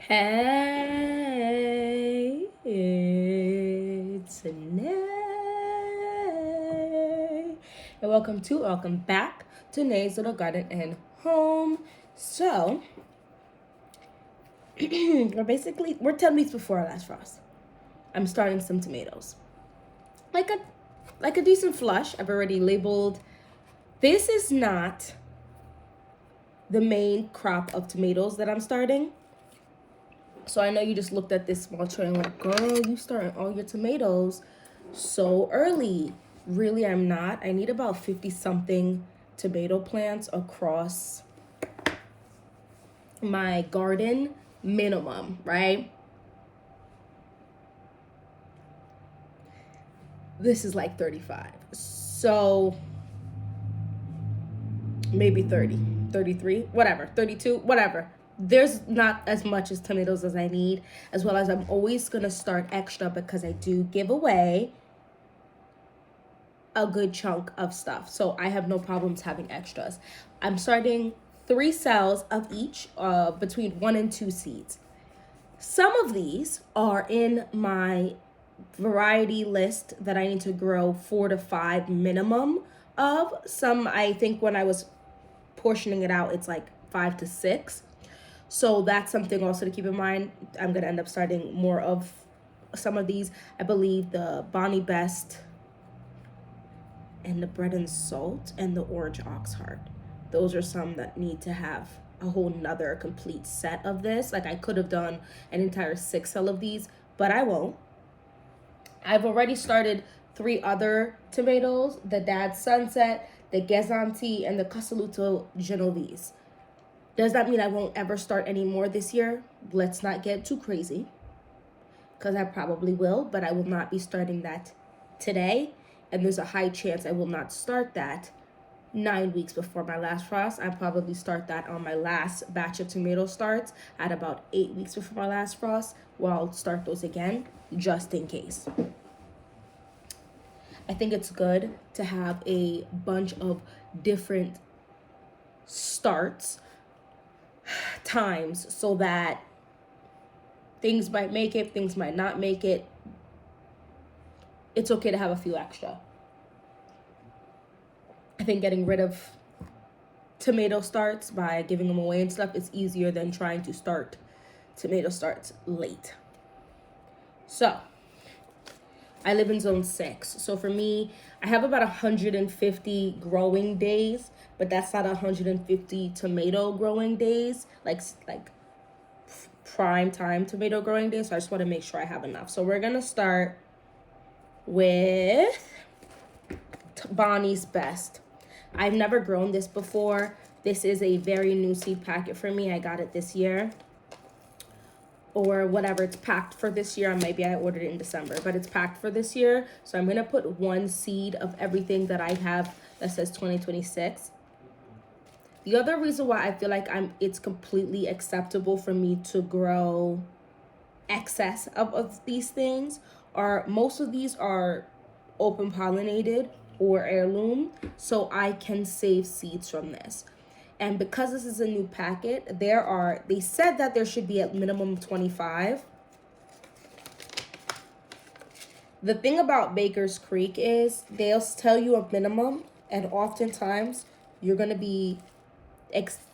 Hey, it's Nay. And welcome back to Nay's Little Garden and Home. So, we're 10 weeks before our last frost. I'm starting some tomatoes. Like a decent flush. I've already labeled. This is not the main crop of tomatoes that I'm starting. So I know you just looked at this small tray and like, girl, you starting all your tomatoes so early. Really, I'm not. I need about 50 something tomato plants across my garden minimum, right? This is like 35. So maybe 30, 33, whatever, 32, whatever. There's not as much as tomatoes as I need, as well as I'm always going to start extra because I do give away a good chunk of stuff. So I have no problems having extras. I'm starting 3 cells of each, between 1 and 2 seeds. Some of these are in my variety list that I need to grow 4 to 5 minimum of. Some, I think when I was portioning it out, it's like 5 to 6. So that's something also to keep in mind. I'm going to end up starting more of some of these. I believe the Bonnie Best and the Bread and Salt and the Orange Oxheart. Those are some that need to have a whole nother complete set of this. Like I could have done an entire 6 cell of these, but I won't. I've already started 3 other tomatoes, the Dad Sunset, the Gezanti, and the Casaluto Genovese. Does that mean I won't ever start any more this year? Let's not get too crazy, because I probably will, but I will not be starting that today. And there's a high chance I will not start that 9 weeks before my last frost. I'll probably start that on my last batch of tomato starts at about 8 weeks before my last frost. Well, I'll start those again just in case. I think it's good to have a bunch of different starts times so that things might make it, things might not make it. It's okay to have a few extra. I think getting rid of tomato starts by giving them away and stuff is easier than trying to start tomato starts late. So I live in zone 6. So for me, I have about 150 growing days, but that's not 150 tomato growing days, like prime time tomato growing days. So I just want to make sure I have enough. So we're going to start with Bonnie's Best. I've never grown this before. This is a very new seed packet for me. I got it this year. Or whatever, it's packed for this year. Maybe I ordered it in December, but it's packed for this year. So I'm going to put 1 seed of everything that I have that says 2026. The other reason why I feel like it's completely acceptable for me to grow excess of these things are most of these are open pollinated or heirloom, so I can save seeds from this. And because this is a new packet, they said that there should be at minimum 25. The thing about Baker's Creek is they'll tell you a minimum, and oftentimes you're going to be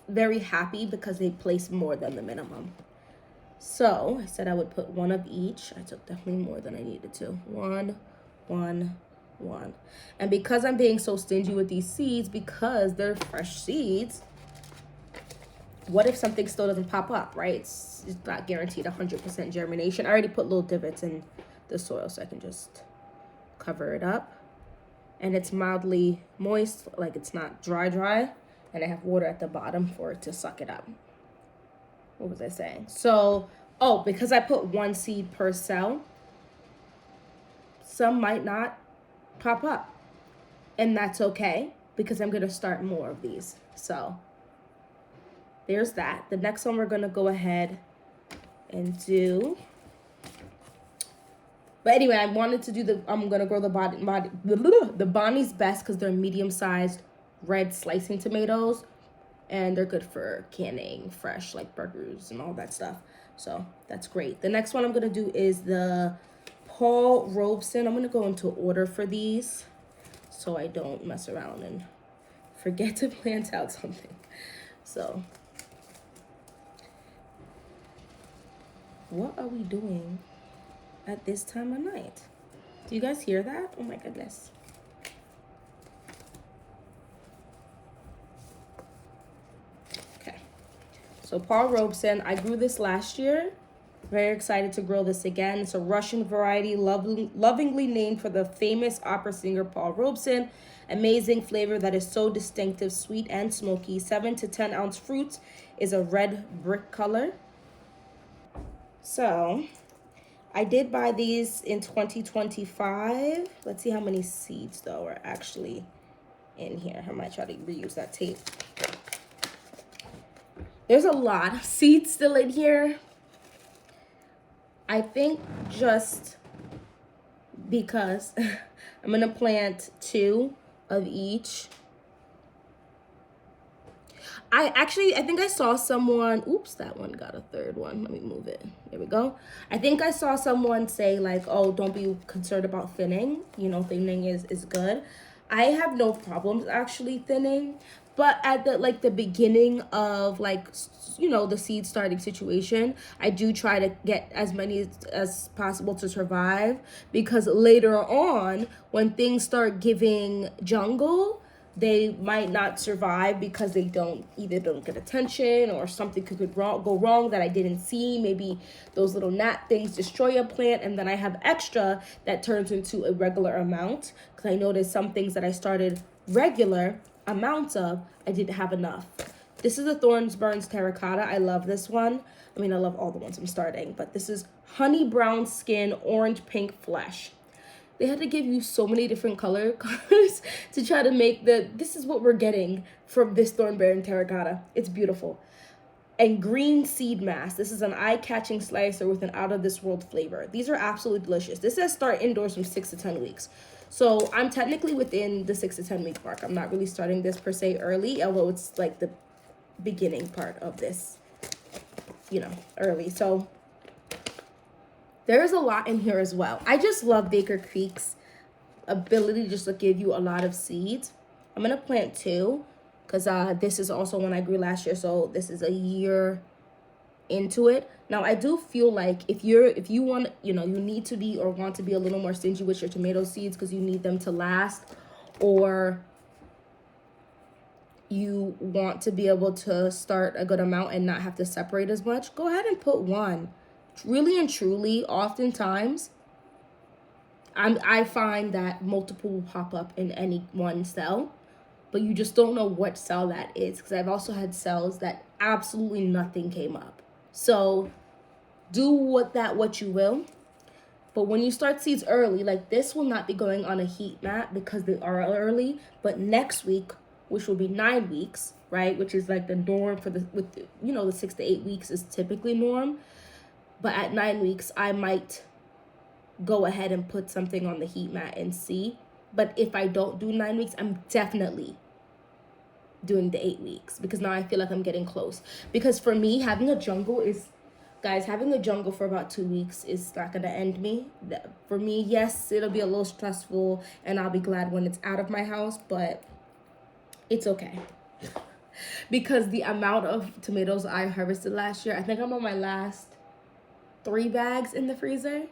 very happy because they place more than the minimum. So I said I would put 1 of each. I took definitely more than I needed to. 1, 1, 1. And because I'm being so stingy with these seeds, because they're fresh seeds, what if something still doesn't pop up, right? It's not guaranteed 100% germination. I already put little divots in the soil so I can just cover it up. And it's mildly moist, like it's not dry. And I have water at the bottom for it to suck it up. What was I saying? So, because I put 1 seed per cell, some might not pop up. And that's okay, because I'm going to start more of these. So there's that. The next one we're going to go ahead and do. But anyway, I wanted to do I'm going to grow the Bonnie's Best because they're medium-sized red slicing tomatoes. and they're good for canning fresh, like burgers and all that stuff. So that's great. The next one I'm gonna do is the Paul Robeson. I'm gonna go into order for these so I don't mess around and forget to plant out something. So what are we doing at this time of night? Do you guys hear that? Oh my goodness. Okay. So Paul Robeson, I grew this last year. Very excited to grow this again. It's a Russian variety, lovingly named for the famous opera singer Paul Robeson. Amazing flavor that is so distinctive, sweet and smoky. 7 to 10 ounce fruit is a red brick color. So I did buy these in 2025. Let's see how many seeds though are actually in here. I might try to reuse that tape. There's a lot of seeds still in here. I think just because I'm gonna plant 2 of each. I think I saw someone, oops, that one got a third one. Let me move it. There we go. I think I saw someone say like, oh, don't be concerned about thinning. You know, thinning is good. I have no problems actually thinning, but at the beginning of like, you know, the seed starting situation, I do try to get as many as possible to survive, because later on when things start giving jungle, they might not survive because they don't get attention, or something could go wrong that I didn't see. Maybe those little gnat things destroy a plant, and then I have extra that turns into a regular amount, because I noticed some things that I started regular amounts of, I didn't have enough. This is a Thorns Burns Terracotta. I love this one. I mean, I love all the ones I'm starting, but this is honey brown skin, orange pink flesh. They had to give you so many different colors to try to make this is what we're getting from this Thornberry Terracotta. It's beautiful. And green seed mass. This is an eye-catching slicer with an out-of-this-world flavor. These are absolutely delicious. This says start indoors from 6 to 10 weeks. So I'm technically within the 6 to 10 week mark. I'm not really starting this per se early, although it's like the beginning part of this, you know, early. So there's a lot in here as well. I just love Baker Creek's ability just to give you a lot of seeds. I'm going to plant 2 because this is also one I grew last year. So this is a year into it. Now, I do feel like if you want, you know, you need to be or want to be a little more stingy with your tomato seeds because you need them to last, or you want to be able to start a good amount and not have to separate as much, go ahead and put 1. Really and truly, oftentimes, I find that multiple will pop up in any one cell, but you just don't know what cell that is, because I've also had cells that absolutely nothing came up. So do what you will. But when you start seeds early, like this will not be going on a heat mat because they are early, but next week, which will be 9 weeks, right? Which is like the norm for the 6 to 8 weeks is typically norm. But at 9 weeks, I might go ahead and put something on the heat mat and see. But if I don't do 9 weeks, I'm definitely doing the 8 weeks, because now I feel like I'm getting close. Because for me, having a jungle for about 2 weeks is not going to end me. For me, yes, it'll be a little stressful and I'll be glad when it's out of my house, but it's okay. Because the amount of tomatoes I harvested last year, I think I'm on my last 3 bags in the freezer,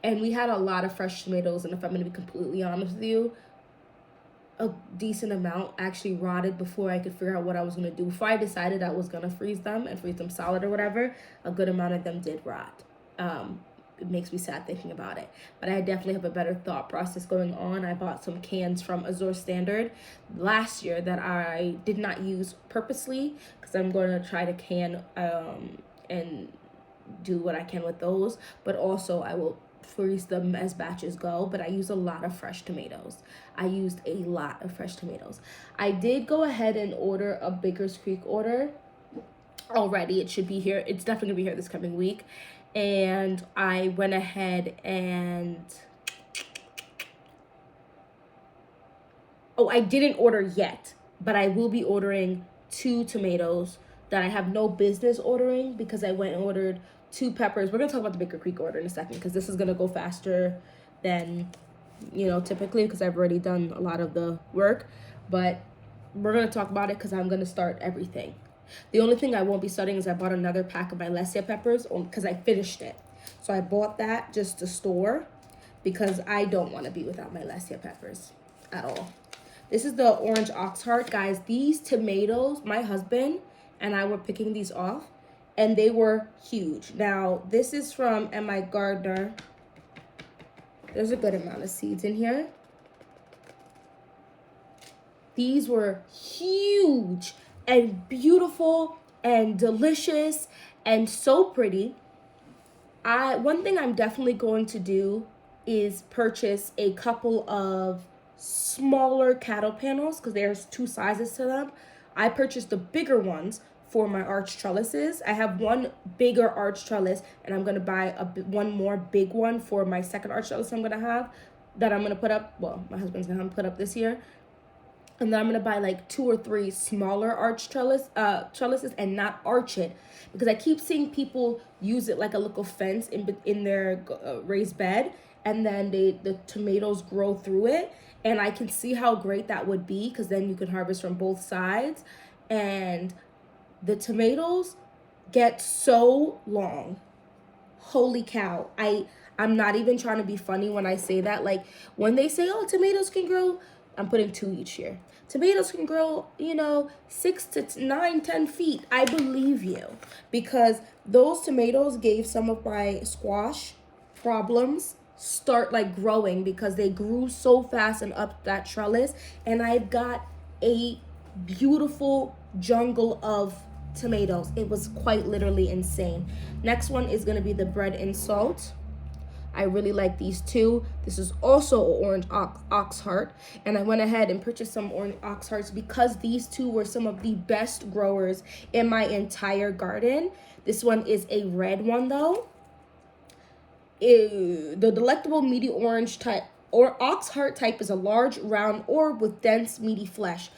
and we had a lot of fresh tomatoes, and if I'm going to be completely honest with you, a decent amount actually rotted before I could figure out what I was going to do. Before I decided I was going to freeze them and freeze them solid or whatever, a good amount of them did rot. It makes me sad thinking about it, but I definitely have a better thought process going on. I bought some cans from Azure Standard last year that I did not use purposely, because I'm going to try to can and do what I can with those, but also I will freeze them as batches go. But I use a lot of fresh tomatoes. I did go ahead and order a Baker's Creek order already. It should be here. It's definitely gonna be here this coming week. And I went ahead and I didn't order yet, but I will be ordering 2 tomatoes that I have no business ordering because I went and ordered 2 peppers. We're going to talk about the Baker Creek order in a second because this is going to go faster than, typically, because I've already done a lot of the work. But we're going to talk about it because I'm going to start everything. The only thing I won't be starting is I bought another pack of my Lesia peppers because I finished it. So I bought that just to store because I don't want to be without my Lesia peppers at all. This is the orange ox heart. Guys, these tomatoes, my husband and I were picking these off, and they were huge. Now, this is from M.I. Gardner. There's a good amount of seeds in here. These were huge and beautiful and delicious and so pretty. One thing I'm definitely going to do is purchase a couple of smaller cattle panels because there's 2 sizes to them. I purchased the bigger ones for my arch trellises. I have one bigger arch trellis, and I'm going to buy one more big one for my second arch trellis I'm going to have that I'm going to put up. Well, my husband's going to put up this year. And then I'm going to buy like 2 or 3 smaller arch trellises and not arch it. Because I keep seeing people use it like a little fence in their raised bed. And then the tomatoes grow through it. And I can see how great that would be because then you can harvest from both sides. And the tomatoes get so long. Holy cow. I'm not even trying to be funny when I say that. Like when they say, oh, tomatoes can grow, I'm putting 2 each here. Tomatoes can grow, 6 to 9, 10 feet. I believe you because those tomatoes gave some of my squash problems start like growing because they grew so fast and up that trellis, and I've got a beautiful jungle of tomatoes. It was quite literally insane. Next one is going to be the bread and salt. I really like these 2. This is also an orange ox heart, and I went ahead and purchased some orange ox hearts because these 2 were some of the best growers in my entire garden. This one is a red one though. The delectable meaty orange type or ox heart type is a large round orb with dense meaty flesh.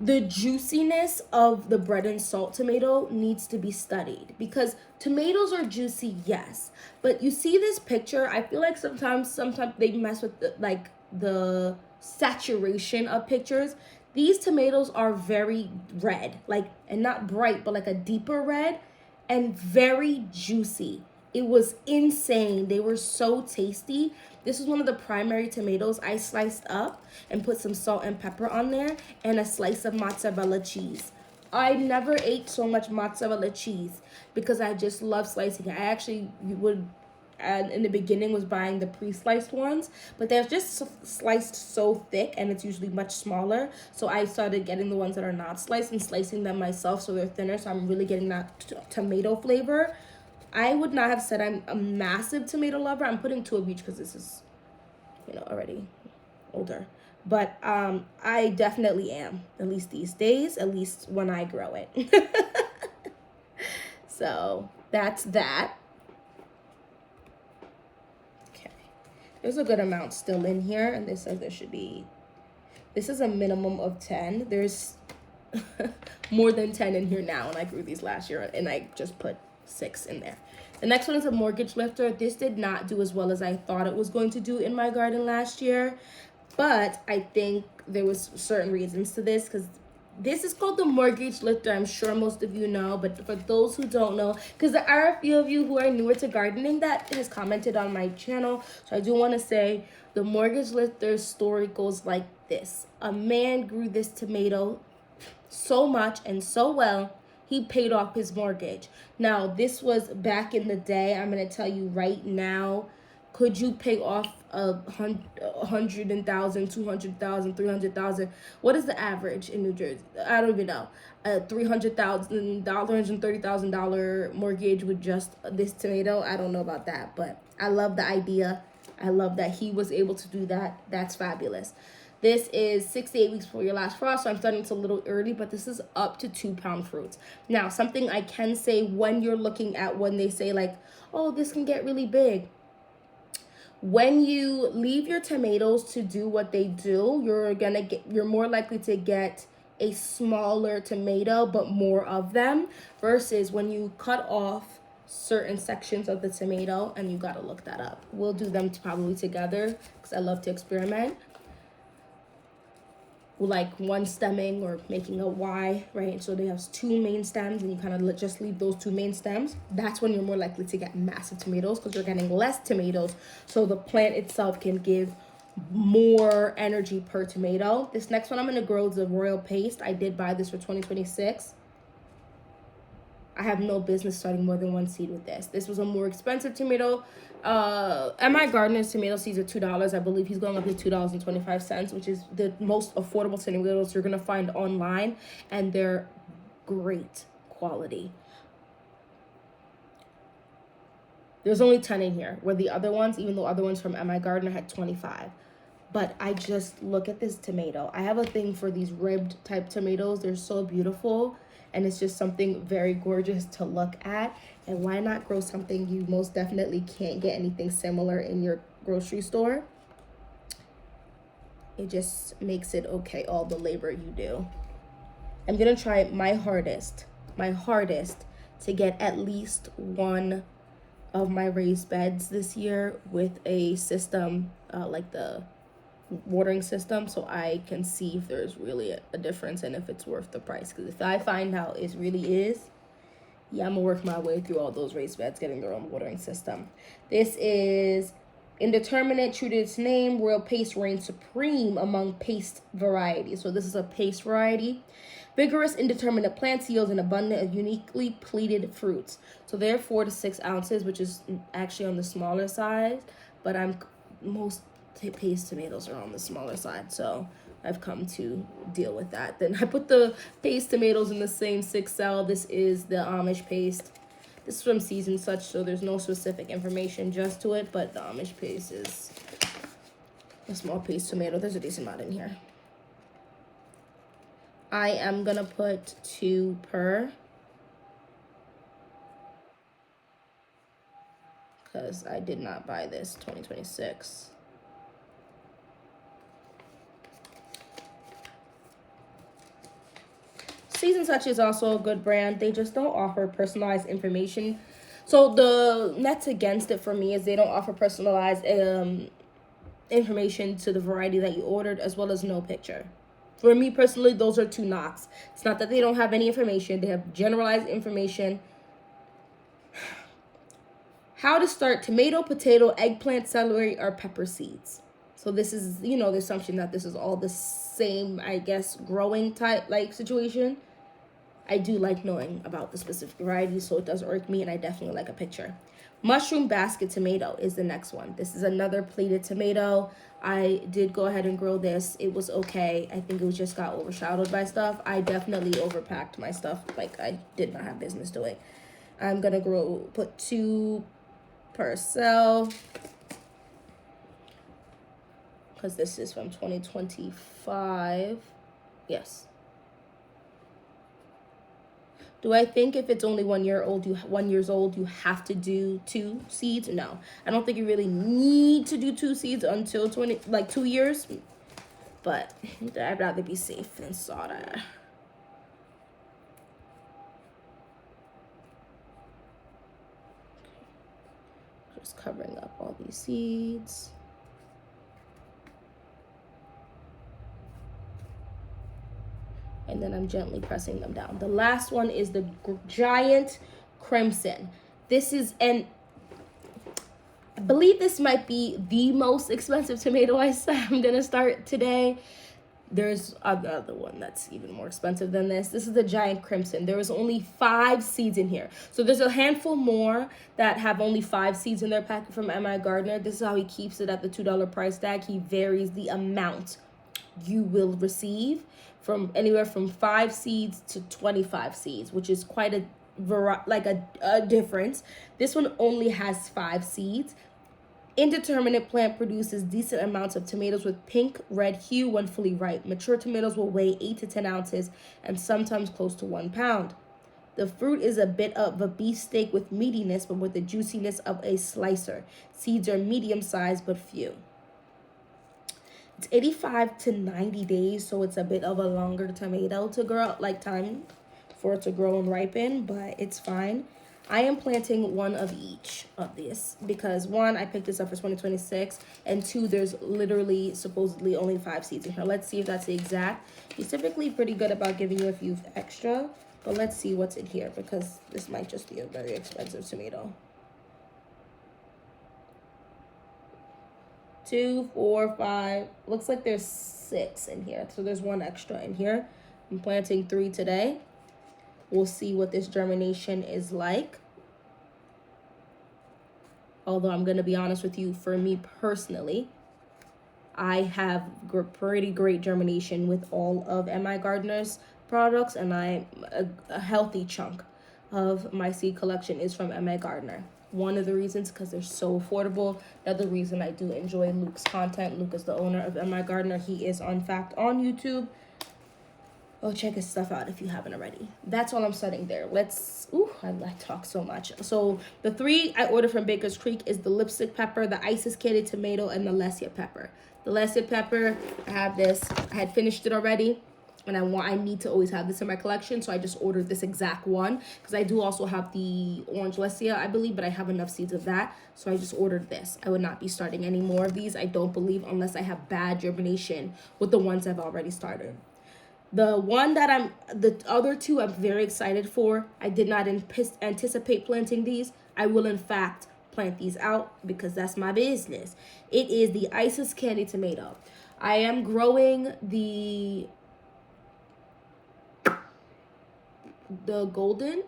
The juiciness of the bread and salt tomato needs to be studied because tomatoes are juicy, yes, but you see this picture, I feel like sometimes they mess with the saturation of pictures. These tomatoes are very red, and not bright, but like a deeper red, and very juicy. It was insane. They were so tasty. This is one of the primary tomatoes I sliced up and put some salt and pepper on there and a slice of mozzarella cheese. I never ate so much mozzarella cheese because I just love slicing it. I actually would, in the beginning, was buying the pre-sliced ones, but they're just sliced so thick and it's usually much smaller. So I started getting the ones that are not sliced and slicing them myself so they're thinner. So I'm really getting that tomato flavor. I would not have said I'm a massive tomato lover. I'm putting 2 of each because this is, already older. But I definitely am, at least these days, at least when I grow it. So that's that. Okay. There's a good amount still in here, and this says this is a minimum of 10. There's more than 10 in here now, and I grew these last year, and I just put 6 in there. The next one is a mortgage lifter. This did not do as well as I thought it was going to do in my garden last year, but I think there was certain reasons to this because this is called the mortgage lifter. I'm sure most of you know, but for those who don't know, because there are a few of you who are newer to gardening that has commented on my channel, so I do want to say the mortgage lifter story goes like this. A man grew this tomato so much and so well, he paid off his mortgage. Now, this was back in the day. I'm going to tell you right now, could you pay off $100,000, $200,000, $300,000? What is the average in New Jersey? I don't even know. A $300,000, $130,000 mortgage with just this tomato? I don't know about that, but I love the idea. I love that he was able to do that. That's fabulous. This is 6 to 8 weeks before your last frost, so I'm starting it's a little early, but this is up to 2-pound fruits. Now, something I can say when you're looking at when they say oh, this can get really big. When you leave your tomatoes to do what they do, you're more likely to get a smaller tomato, but more of them, versus when you cut off certain sections of the tomato, and you gotta look that up. We'll do them probably together because I love to experiment. Like one stemming or making a Y, right? So they have two main stems and you kind of just leave those two main stems. That's when you're more likely to get massive tomatoes because you're getting less tomatoes. So the plant itself can give more energy per tomato. This next one I'm going to grow is the royal paste. I did buy this for 2026. I have no business starting more than one seed with this. This was a more expensive tomato. MI Gardner's tomato seeds are $2. I believe he's going up to $2.25, which is the most affordable tomatoes you're gonna find online, and they're great quality. There's only 10 in here, where the other ones, even though other ones from MI Gardner had 25. But I just look at this tomato. I have a thing for these ribbed type tomatoes. They're so beautiful. And it's just something very gorgeous to look at. And why not grow something you most definitely can't get anything similar in your grocery store? It just makes it okay, all the labor you do. I'm gonna try my hardest to get at least one of my raised beds this year with a system like the watering system, so I can see if there's really a difference and if it's worth the price. Because if I find out it really is, yeah, I'm gonna work my way through all those raised beds getting their own watering system. This is indeterminate, true to its name. Royal paste reigns supreme among paste varieties. So this is a paste variety. Vigorous, indeterminate plants yield an abundance of uniquely pleated fruits. So they're 4 to 6 ounces, which is actually on the smaller side, but most paste tomatoes are on the smaller side, so I've come to deal with that. Then I put the paste tomatoes in the same 6 cell. This is the Amish paste. This is from Seasoned Such, so there's no specific information just to it, but the Amish paste is a small paste tomato. There's a decent amount in here. I am gonna put 2 per, because I did not buy this 2026. Seasoned Such is also a good brand. They just don't offer personalized information. So the nets against it for me is they don't offer personalized information to the variety that you ordered, as well as no picture. For me personally, those are 2 knocks. It's not that they don't have any information. They have generalized information. How to start tomato, potato, eggplant, celery, or pepper seeds. So this is, the assumption that this is all the same, I guess, growing type like situation. I do like knowing about the specific variety, so it does irk me, and I definitely like a picture. Mushroom basket tomato is the next one. This is another plated tomato. I did go ahead and grow this. It was okay. I think it just got overshadowed by stuff. I definitely overpacked my stuff like I did not have business doing. I'm gonna put 2 per cell, because this is from 2025. Yes. Do I think if it's only 1 year old, 1 years old, you have to do 2 seeds? No, I don't think you really need to do 2 seeds until 2 years. But I'd rather be safe than sorry. Just covering up all these seeds. And then I'm gently pressing them down. The last one is the giant crimson. This is I believe this might be the most expensive tomato I'm gonna start today. There's another one that's even more expensive than this. This is the giant crimson. There is only 5 seeds in here. So there's a handful more that have only 5 seeds in their packet from MI Gardner. This is how he keeps it at the $2 price tag. He varies the amount you will receive from anywhere from 5 seeds to 25 seeds, which is quite a difference. This one only has 5 seeds. Indeterminate plant produces decent amounts of tomatoes with pink red hue when fully ripe. Mature tomatoes will weigh 8 to 10 ounces and sometimes close to 1 pound. The fruit is a bit of a beefsteak with meatiness, but with the juiciness of a slicer. Seeds are medium sized but few. It's 85 to 90 days, so it's a bit of a longer tomato to grow, like time for it to grow and ripen, but it's fine. I am planting one of each of these because one, I picked this up for 2026, and two, there's literally supposedly only 5 seeds in here. Let's see if that's the exact. He's typically pretty good about giving you a few extra, but let's see what's in here because this might just be a very expensive tomato. 2, 4, 5. Looks like there's 6 in here, so there's 1 extra in here. I'm planting 3 today. We'll see what this germination is like. Although I'm going to be honest with you, for me personally, I have pretty great germination with all of MI Gardener's products, and a healthy chunk of my seed collection is from MI Gardener. One of the reasons, because they're so affordable. Another reason I do enjoy Luke's content. Luke is the owner of MI Gardener. He is, in fact, on YouTube. Oh, check his stuff out if you haven't already. That's all I'm setting there. I talk so much. So the 3 I ordered from Baker's Creek is the lipstick pepper, the Isis candy tomato, and the Lesia pepper. The Lesia pepper, I have this. I had finished it already, and I need to always have this in my collection, so I just ordered this exact one because I do also have the orange Lesia, I believe, but I have enough seeds of that, so I just ordered this. I would not be starting any more of these, I don't believe, unless I have bad germination with the ones I've already started. The other 2 I'm very excited for. I did not anticipate planting these. I will, in fact, plant these out because that's my business. It is the Isis candy tomato. I am growing the golden.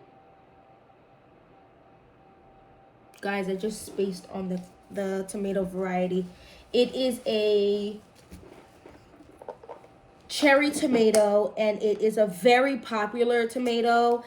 Guys, I just spaced on the tomato variety. It is a cherry tomato, and it is a very popular tomato.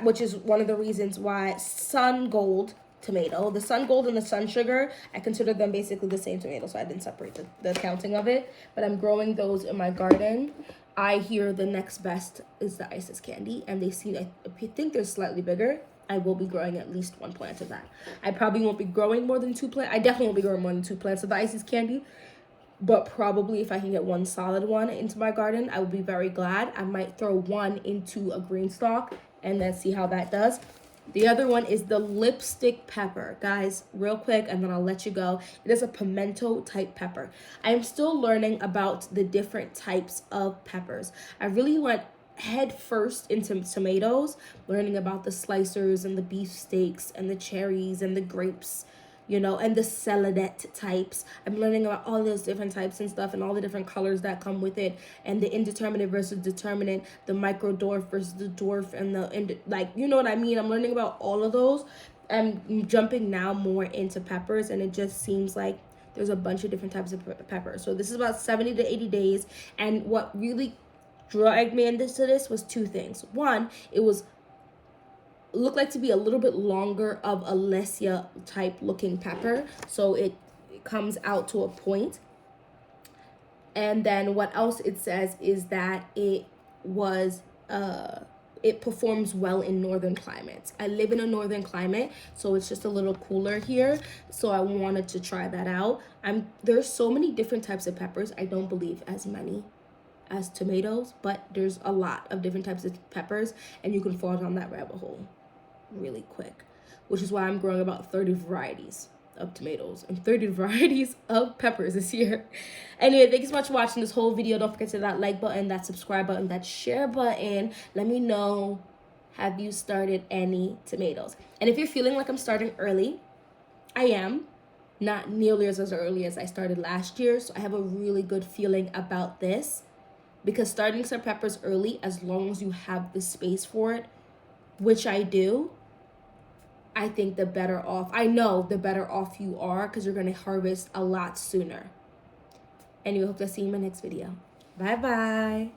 Which is one of the reasons why Sun Gold tomato, the Sun Gold and the Sun Sugar, I consider them basically the same tomato, so I didn't separate the counting of it, but I'm growing those in my garden. I hear the next best is the Isis candy, and I think they're slightly bigger. I will be growing at least 1 plant of that. I probably won't be growing more than 2 plants. I definitely won't be growing more than 2 plants of the Isis candy. But probably if I can get 1 solid one into my garden, I would be very glad. I might throw 1 into a green stalk and then see how that does. The other one is the lipstick pepper. Guys, real quick, and then I'll let you go. It is a pimento type pepper. I am still learning about the different types of peppers. I really went head first into tomatoes, learning about the slicers and the beefsteaks and the cherries and the grapes, and the celadette types. I'm learning about all those different types and stuff and all the different colors that come with it, and the indeterminate versus determinate, the micro dwarf versus the dwarf, and you know what I mean? I'm learning about all of those. I'm jumping now more into peppers, and it just seems like there's a bunch of different types of peppers. So this is about 70 to 80 days, and what really dragged me into this was 2 things. One, it looked like to be a little bit longer of a Lesia type looking pepper, so it comes out to a point. And then what else it says is that it performs well in northern climates. I live in a northern climate, so it's just a little cooler here, so I wanted to try that out. There's so many different types of peppers. I don't believe as many as tomatoes, but there's a lot of different types of peppers, and you can fall down that rabbit hole really quick, which is why I'm growing about 30 varieties of tomatoes and 30 varieties of peppers this year. Anyway, thank you so much for watching this whole video. Don't forget to hit that like button, that subscribe button, that share button. Let me know, have you started any tomatoes? And if you're feeling like I'm starting early, I am. Not nearly as early as I started last year, so I have a really good feeling about this, because starting some peppers early, as long as you have the space for it, which I do, I think the better off you are, because you're going to harvest a lot sooner. Anyway, hope to see you in my next video. Bye-bye.